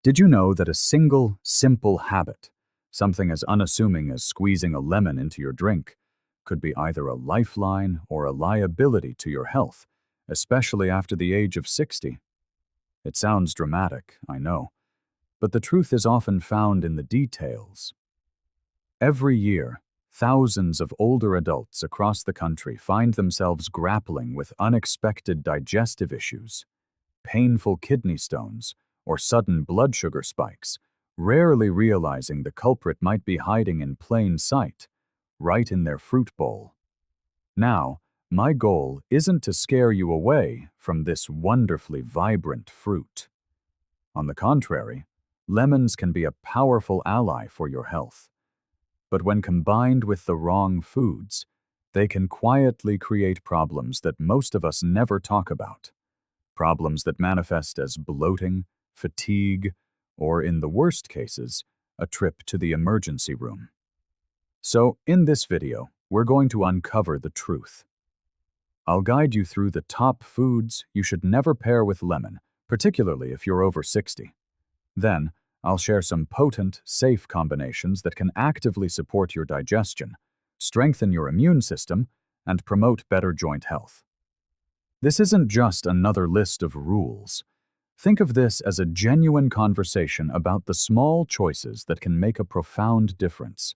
Did you know that a single, simple habit, something as unassuming as squeezing a lemon into your drink, could be either a lifeline or a liability to your health, especially after the age of 60? It sounds dramatic, I know, but the truth is often found in the details. Every year, thousands of older adults across the country find themselves grappling with unexpected digestive issues, painful kidney stones, or sudden blood sugar spikes, rarely realizing the culprit might be hiding in plain sight, right in their fruit bowl. Now, my goal isn't to scare you away from this wonderfully vibrant fruit. On the contrary, lemons can be a powerful ally for your health. But when combined with the wrong foods, they can quietly create problems that most of us never talk about. Problems that manifest as bloating, fatigue, or in the worst cases, a trip to the emergency room. So, in this video, we're going to uncover the truth. I'll guide you through the top foods you should never pair with lemon, particularly if you're over 60. Then, I'll share some potent, safe combinations that can actively support your digestion, strengthen your immune system, and promote better joint health. This isn't just another list of rules. Think of this as a genuine conversation about the small choices that can make a profound difference.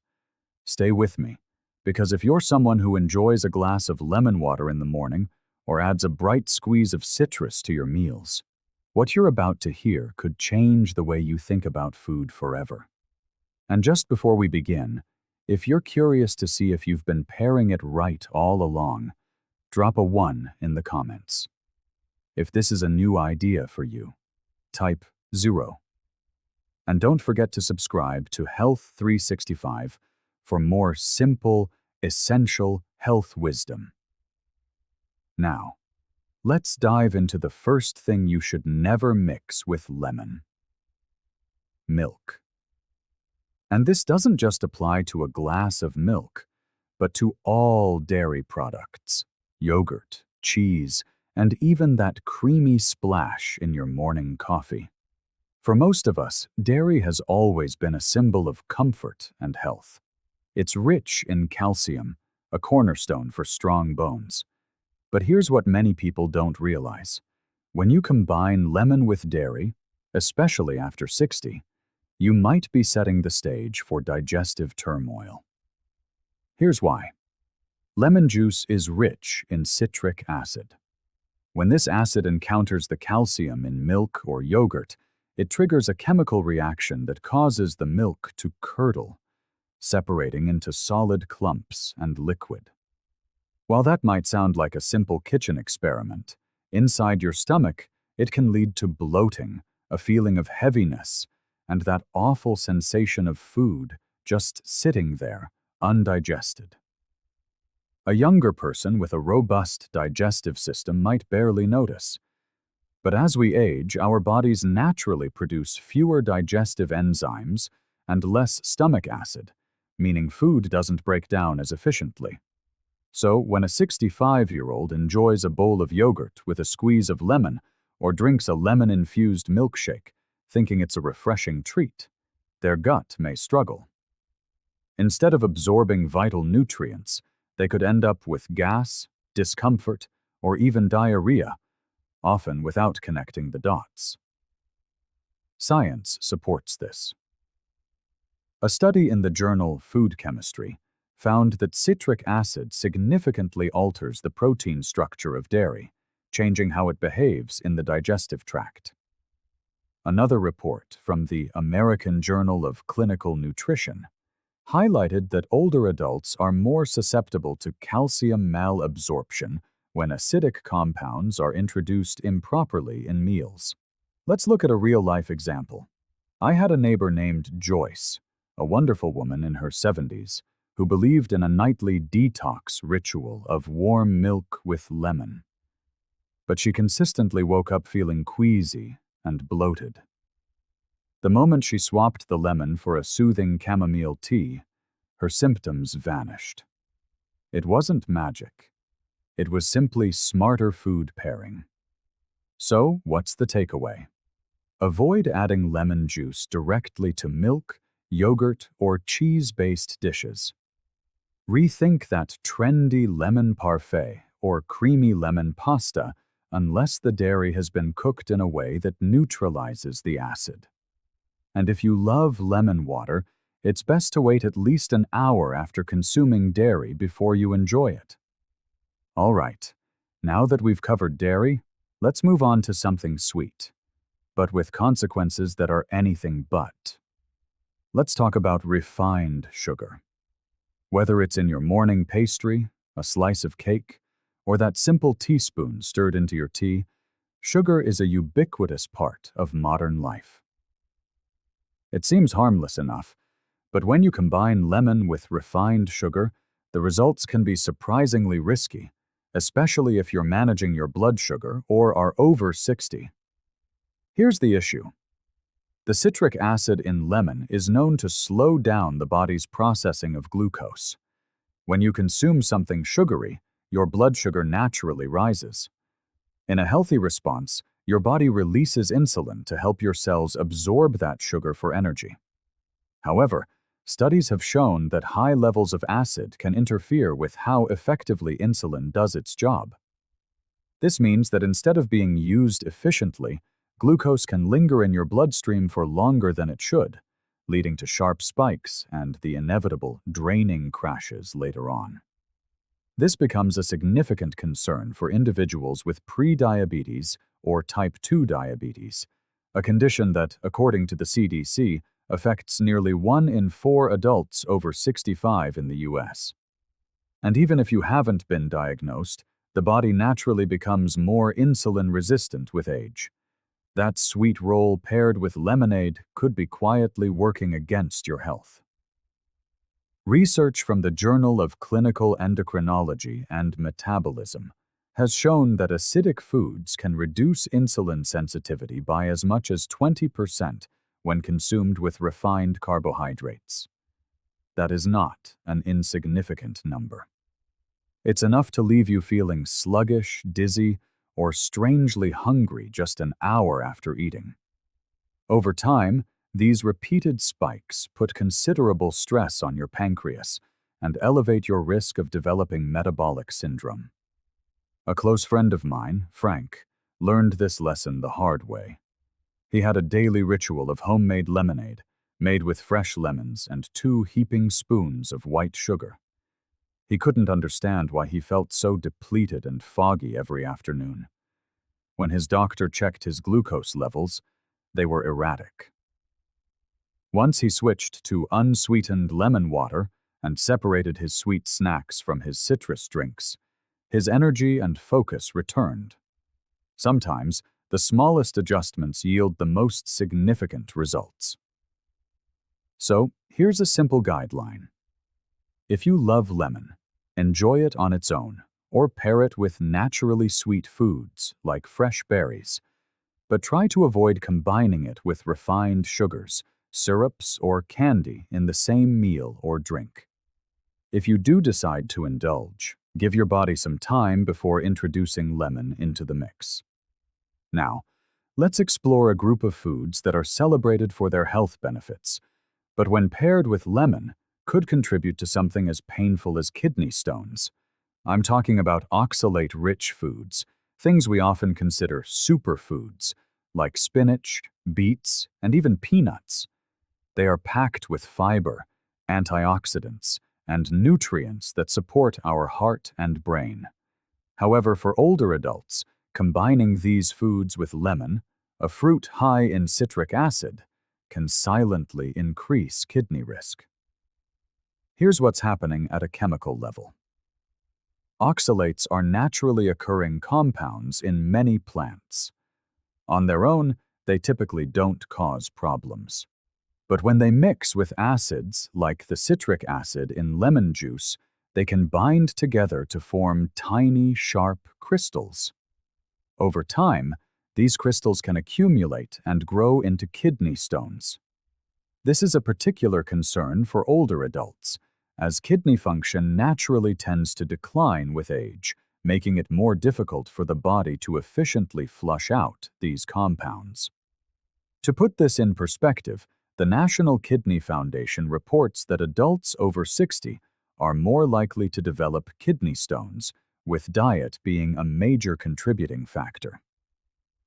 Stay with me, because if you're someone who enjoys a glass of lemon water in the morning or adds a bright squeeze of citrus to your meals, what you're about to hear could change the way you think about food forever. And just before we begin, if you're curious to see if you've been pairing it right all along, drop a 1 in the comments. If this is a new idea for you, type 0. And don't forget to subscribe to Health 365 for more simple, essential health wisdom. Now, let's dive into the first thing you should never mix with lemon: milk. And this doesn't just apply to a glass of milk, but to all dairy products, yogurt, cheese, and even that creamy splash in your morning coffee. For most of us, dairy has always been a symbol of comfort and health. It's rich in calcium, a cornerstone for strong bones. But here's what many people don't realize. When you combine lemon with dairy, especially after 60, you might be setting the stage for digestive turmoil. Here's why. Lemon juice is rich in citric acid. When this acid encounters the calcium in milk or yogurt, it triggers a chemical reaction that causes the milk to curdle, separating into solid clumps and liquid. While that might sound like a simple kitchen experiment, inside your stomach, it can lead to bloating, a feeling of heaviness, and that awful sensation of food just sitting there, undigested. A younger person with a robust digestive system might barely notice. But as we age, our bodies naturally produce fewer digestive enzymes and less stomach acid, meaning food doesn't break down as efficiently. So, when a 65-year-old enjoys a bowl of yogurt with a squeeze of lemon or drinks a lemon-infused milkshake, thinking it's a refreshing treat, their gut may struggle. Instead of absorbing vital nutrients, they could end up with gas, discomfort, or even diarrhea, often without connecting the dots. Science supports this. A study in the journal Food Chemistry found that citric acid significantly alters the protein structure of dairy, changing how it behaves in the digestive tract. Another report from the American Journal of Clinical Nutrition highlighted that older adults are more susceptible to calcium malabsorption when acidic compounds are introduced improperly in meals. Let's look at a real-life example. I had a neighbor named Joyce, a wonderful woman in her 70s, who believed in a nightly detox ritual of warm milk with lemon. But she consistently woke up feeling queasy and bloated. The moment she swapped the lemon for a soothing chamomile tea, her symptoms vanished. It wasn't magic. It was simply smarter food pairing. So, what's the takeaway? Avoid adding lemon juice directly to milk, yogurt, or cheese-based dishes. Rethink that trendy lemon parfait or creamy lemon pasta unless the dairy has been cooked in a way that neutralizes the acid. And if you love lemon water, it's best to wait at least an hour after consuming dairy before you enjoy it. All right, now that we've covered dairy, let's move on to something sweet, but with consequences that are anything but. Let's talk about refined sugar. Whether it's in your morning pastry, a slice of cake, or that simple teaspoon stirred into your tea, sugar is a ubiquitous part of modern life. It seems harmless enough, but when you combine lemon with refined sugar, the results can be surprisingly risky, especially if you're managing your blood sugar or are over 60. Here's the issue. The citric acid in lemon is known to slow down the body's processing of glucose. When you consume something sugary, your blood sugar naturally rises. In a healthy response, your body releases insulin to help your cells absorb that sugar for energy. However, studies have shown that high levels of acid can interfere with how effectively insulin does its job. This means that instead of being used efficiently, glucose can linger in your bloodstream for longer than it should, leading to sharp spikes and the inevitable draining crashes later on. This becomes a significant concern for individuals with prediabetes or type 2 diabetes, a condition that, according to the CDC, affects nearly 1 in 4 adults over 65 in the US. And even if you haven't been diagnosed, the body naturally becomes more insulin-resistant with age. That sweet roll paired with lemonade could be quietly working against your health. Research from the Journal of Clinical Endocrinology and Metabolism has shown that acidic foods can reduce insulin sensitivity by as much as 20% when consumed with refined carbohydrates. That is not an insignificant number. It's enough to leave you feeling sluggish, dizzy, or strangely hungry just an hour after eating. Over time, these repeated spikes put considerable stress on your pancreas and elevate your risk of developing metabolic syndrome. A close friend of mine, Frank, learned this lesson the hard way. He had a daily ritual of homemade lemonade, made with fresh lemons and 2 heaping spoons of white sugar. He couldn't understand why he felt so depleted and foggy every afternoon. When his doctor checked his glucose levels, they were erratic. Once he switched to unsweetened lemon water and separated his sweet snacks from his citrus drinks, his energy and focus returned. Sometimes, the smallest adjustments yield the most significant results. So, here's a simple guideline. If you love lemon, enjoy it on its own, or pair it with naturally sweet foods like fresh berries, but try to avoid combining it with refined sugars, syrups, or candy in the same meal or drink. If you do decide to indulge, give your body some time before introducing lemon into the mix. Now, let's explore a group of foods that are celebrated for their health benefits, but when paired with lemon, could contribute to something as painful as kidney stones. I'm talking about oxalate-rich foods, things we often consider superfoods, like spinach, beets, and even peanuts. They are packed with fiber, antioxidants, and nutrients that support our heart and brain. However, for older adults, combining these foods with lemon, a fruit high in citric acid, can silently increase kidney risk. Here's what's happening at a chemical level. Oxalates are naturally occurring compounds in many plants. On their own, they typically don't cause problems. But when they mix with acids, like the citric acid in lemon juice, they can bind together to form tiny, sharp crystals. Over time, these crystals can accumulate and grow into kidney stones. This is a particular concern for older adults, as kidney function naturally tends to decline with age, making it more difficult for the body to efficiently flush out these compounds. To put this in perspective, the National Kidney Foundation reports that adults over 60 are more likely to develop kidney stones, with diet being a major contributing factor.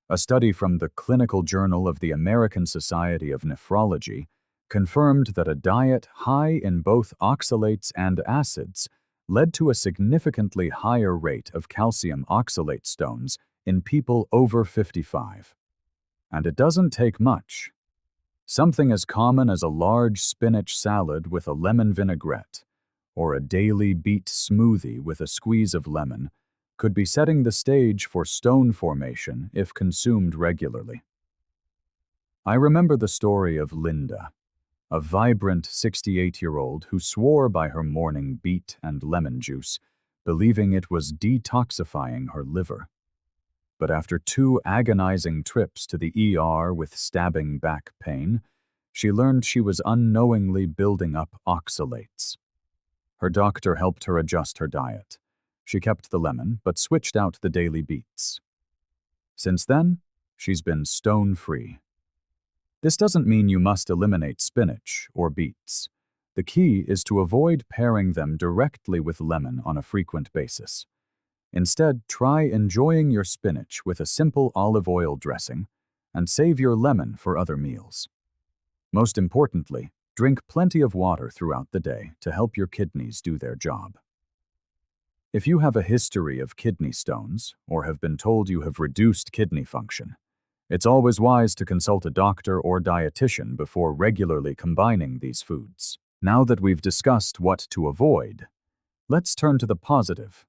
A study from the Clinical Journal of the American Society of Nephrology confirmed that a diet high in both oxalates and acids led to a significantly higher rate of calcium oxalate stones in people over 55. And it doesn't take much. Something as common as a large spinach salad with a lemon vinaigrette, or a daily beet smoothie with a squeeze of lemon, could be setting the stage for stone formation if consumed regularly. I remember the story of Linda, a vibrant 68-year-old who swore by her morning beet and lemon juice, believing it was detoxifying her liver. But after 2 agonizing trips to the ER with stabbing back pain, she learned she was unknowingly building up oxalates. Her doctor helped her adjust her diet. She kept the lemon, but switched out the daily beets. Since then, she's been stone-free. This doesn't mean you must eliminate spinach or beets. The key is to avoid pairing them directly with lemon on a frequent basis. Instead, try enjoying your spinach with a simple olive oil dressing and save your lemon for other meals. Most importantly, drink plenty of water throughout the day to help your kidneys do their job. If you have a history of kidney stones or have been told you have reduced kidney function, it's always wise to consult a doctor or dietitian before regularly combining these foods. Now that we've discussed what to avoid, let's turn to the positive.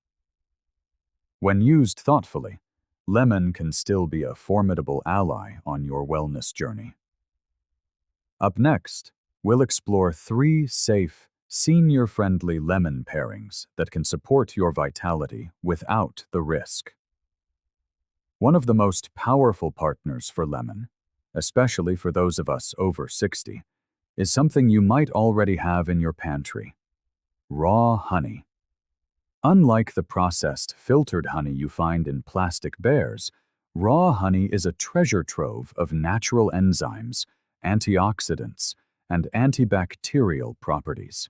When used thoughtfully, lemon can still be a formidable ally on your wellness journey. Up next, we'll explore 3 safe, senior-friendly lemon pairings that can support your vitality without the risk. One of the most powerful partners for lemon, especially for those of us over 60, is something you might already have in your pantry: raw honey. Unlike the processed, filtered honey you find in plastic bears, raw honey is a treasure trove of natural enzymes, antioxidants, and antibacterial properties.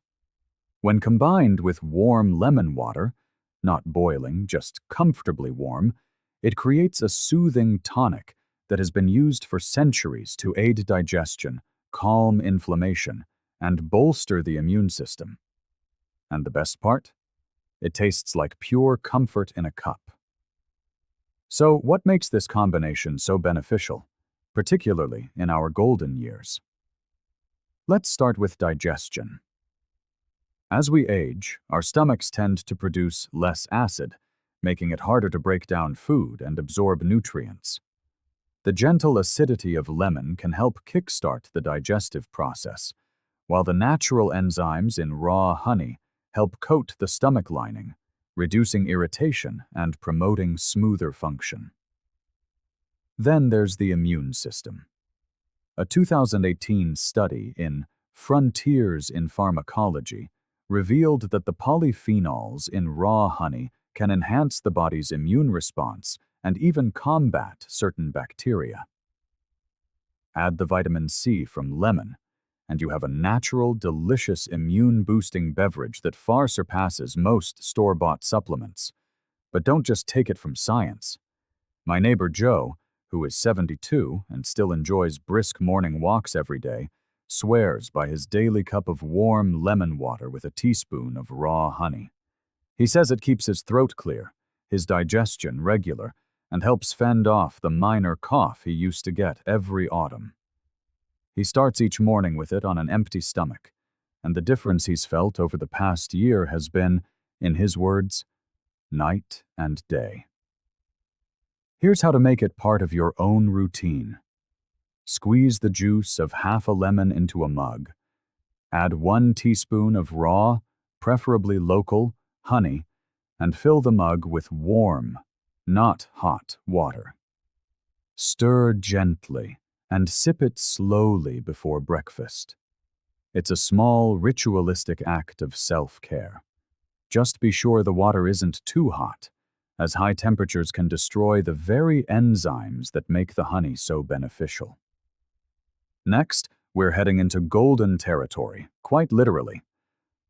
When combined with warm lemon water, not boiling, just comfortably warm, it creates a soothing tonic that has been used for centuries to aid digestion, calm inflammation, and bolster the immune system. And the best part? It tastes like pure comfort in a cup. So, what makes this combination so beneficial, particularly in our golden years? Let's start with digestion. As we age, our stomachs tend to produce less acid, making it harder to break down food and absorb nutrients. The gentle acidity of lemon can help kickstart the digestive process, while the natural enzymes in raw honey help coat the stomach lining, reducing irritation and promoting smoother function. Then there's the immune system. A 2018 study in Frontiers in Pharmacology revealed that the polyphenols in raw honey can enhance the body's immune response and even combat certain bacteria. Add the vitamin C from lemon, and you have a natural, delicious immune-boosting beverage that far surpasses most store-bought supplements. But don't just take it from science. My neighbor Joe, who is 72 and still enjoys brisk morning walks every day, swears by his daily cup of warm lemon water with a teaspoon of raw honey. He says it keeps his throat clear, his digestion regular, and helps fend off the minor cough he used to get every autumn. He starts each morning with it on an empty stomach, and the difference he's felt over the past year has been, in his words, night and day. Here's how to make it part of your own routine. Squeeze the juice of half a lemon into a mug. Add 1 teaspoon of raw, preferably local, honey, and fill the mug with warm, not hot, water. Stir gently and sip it slowly before breakfast. It's a small, ritualistic act of self-care. Just be sure the water isn't too hot, as high temperatures can destroy the very enzymes that make the honey so beneficial. Next, we're heading into golden territory, quite literally.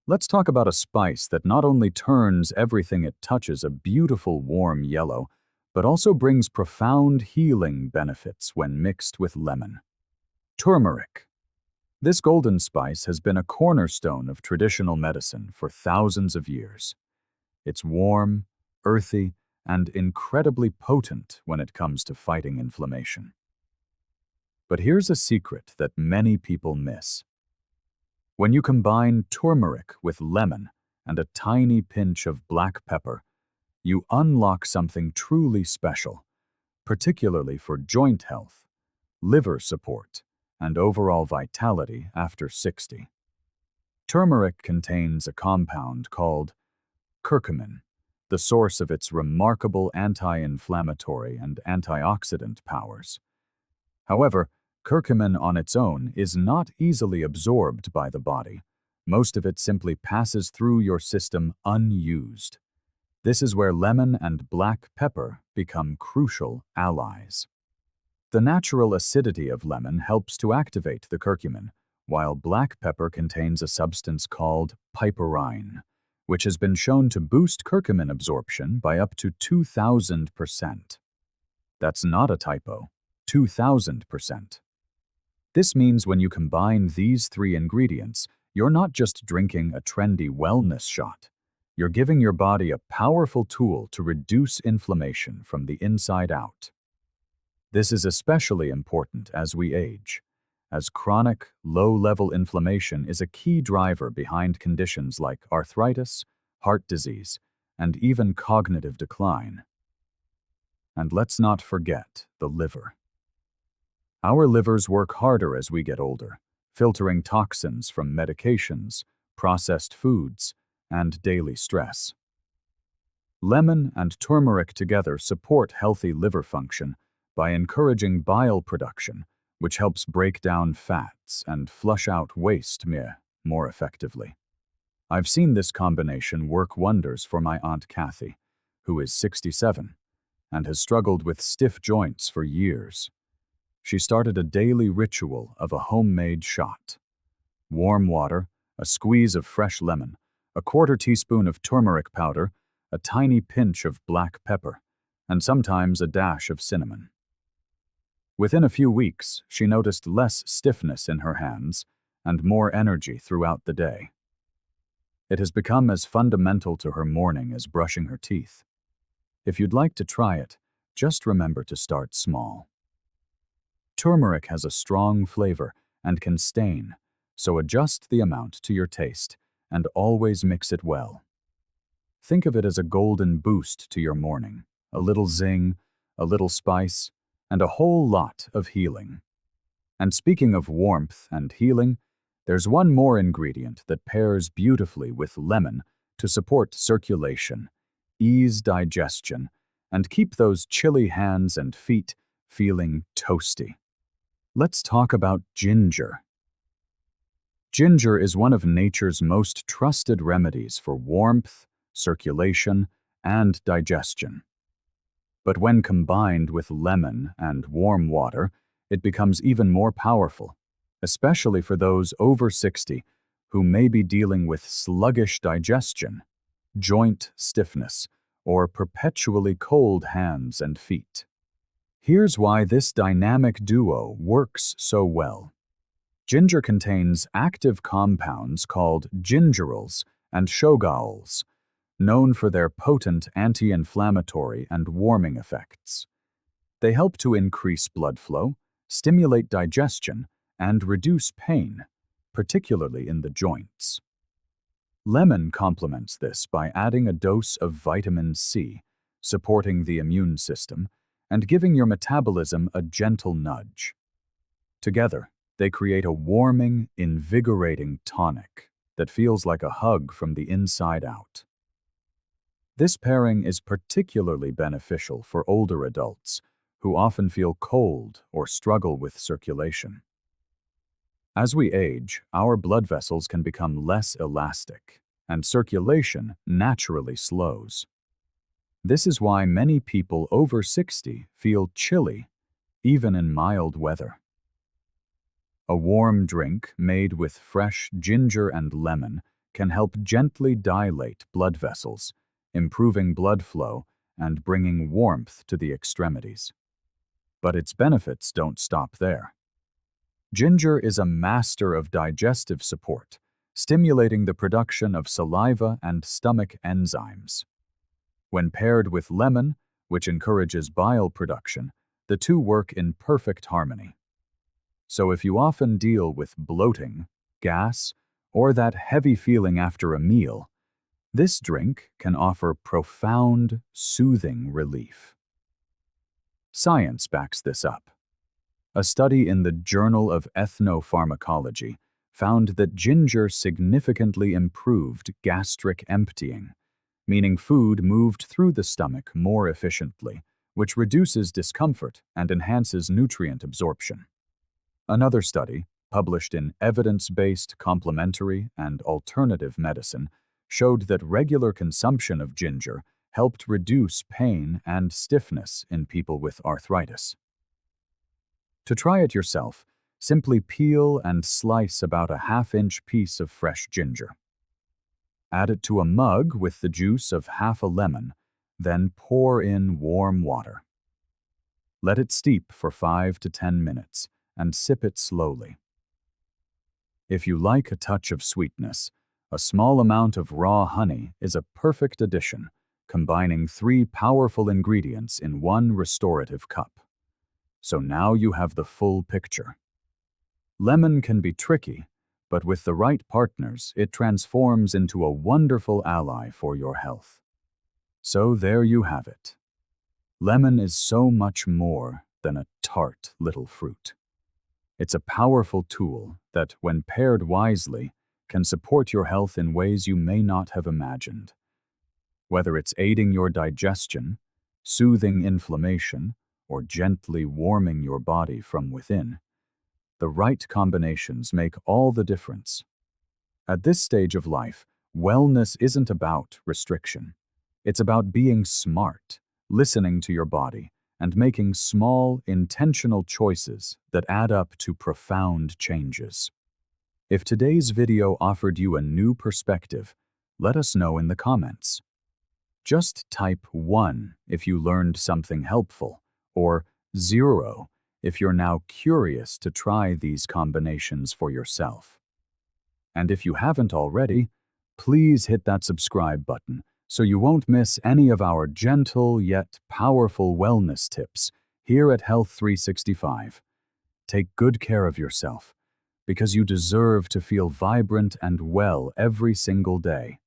Let's talk about a spice that not only turns everything it touches a beautiful warm yellow, but also brings profound healing benefits when mixed with lemon. Turmeric. This golden spice has been a cornerstone of traditional medicine for thousands of years. It's warm, earthy, and incredibly potent when it comes to fighting inflammation. But here's a secret that many people miss. When you combine turmeric with lemon and a tiny pinch of black pepper, you unlock something truly special, particularly for joint health, liver support, and overall vitality after 60. Turmeric contains a compound called curcumin, the source of its remarkable anti-inflammatory and antioxidant powers. However, curcumin on its own is not easily absorbed by the body. Most of it simply passes through your system unused. This is where lemon and black pepper become crucial allies. The natural acidity of lemon helps to activate the curcumin, while black pepper contains a substance called piperine, which has been shown to boost curcumin absorption by up to 2,000%. That's not a typo, 2,000%. This means when you combine these three ingredients, you're not just drinking a trendy wellness shot. You're giving your body a powerful tool to reduce inflammation from the inside out. This is especially important as we age, as chronic, low-level inflammation is a key driver behind conditions like arthritis, heart disease, and even cognitive decline. And let's not forget the liver. Our livers work harder as we get older, filtering toxins from medications, processed foods, and daily stress. Lemon and turmeric together support healthy liver function by encouraging bile production, which helps break down fats and flush out waste more effectively. I've seen this combination work wonders for my Aunt Kathy, who is 67 and has struggled with stiff joints for years. She started a daily ritual of a homemade shot. Warm water, a squeeze of fresh lemon, a quarter teaspoon of turmeric powder, a tiny pinch of black pepper, and sometimes a dash of cinnamon. Within a few weeks, she noticed less stiffness in her hands and more energy throughout the day. It has become as fundamental to her morning as brushing her teeth. If you'd like to try it, just remember to start small. Turmeric has a strong flavor and can stain, so adjust the amount to your taste and always mix it well. Think of it as a golden boost to your morning, a little zing, a little spice, and a whole lot of healing. And speaking of warmth and healing, there's one more ingredient that pairs beautifully with lemon to support circulation, ease digestion, and keep those chilly hands and feet feeling toasty. Let's talk about ginger. Ginger is one of nature's most trusted remedies for warmth, circulation, and digestion. But when combined with lemon and warm water, it becomes even more powerful, especially for those over 60 who may be dealing with sluggish digestion, joint stiffness, or perpetually cold hands and feet. Here's why this dynamic duo works so well. Ginger contains active compounds called gingerols and shogaols, known for their potent anti-inflammatory and warming effects. They help to increase blood flow, stimulate digestion, and reduce pain, particularly in the joints. Lemon complements this by adding a dose of vitamin C, supporting the immune system, and giving your metabolism a gentle nudge. Together, they create a warming, invigorating tonic that feels like a hug from the inside out. This pairing is particularly beneficial for older adults who often feel cold or struggle with circulation. As we age, our blood vessels can become less elastic, and circulation naturally slows. This is why many people over 60 feel chilly, even in mild weather. A warm drink made with fresh ginger and lemon can help gently dilate blood vessels, improving blood flow and bringing warmth to the extremities. But its benefits don't stop there. Ginger is a master of digestive support, stimulating the production of saliva and stomach enzymes. When paired with lemon, which encourages bile production, the two work in perfect harmony. So if you often deal with bloating, gas, or that heavy feeling after a meal, this drink can offer profound, soothing relief. Science backs this up. A study in the Journal of Ethnopharmacology found that ginger significantly improved gastric emptying, meaning food moved through the stomach more efficiently, which reduces discomfort and enhances nutrient absorption. Another study, published in Evidence-Based Complementary and Alternative Medicine, showed that regular consumption of ginger helped reduce pain and stiffness in people with arthritis. To try it yourself, simply peel and slice about a half-inch piece of fresh ginger. Add it to a mug with the juice of half a lemon, then pour in warm water. Let it steep for 5 to 10 minutes and sip it slowly. If you like a touch of sweetness, a small amount of raw honey is a perfect addition, combining 3 powerful ingredients in one restorative cup. So now you have the full picture. Lemon can be tricky, but with the right partners, it transforms into a wonderful ally for your health. So there you have it. Lemon is so much more than a tart little fruit. It's a powerful tool that, when paired wisely, can support your health in ways you may not have imagined. Whether it's aiding your digestion, soothing inflammation, or gently warming your body from within, the right combinations make all the difference. At this stage of life, wellness isn't about restriction. It's about being smart, listening to your body, and making small, intentional choices that add up to profound changes. If today's video offered you a new perspective, let us know in the comments. Just type 1 if you learned something helpful, or 0 if you're now curious to try these combinations for yourself. And if you haven't already, please hit that subscribe button so you won't miss any of our gentle yet powerful wellness tips here at Health 365. Take good care of yourself, because you deserve to feel vibrant and well every single day.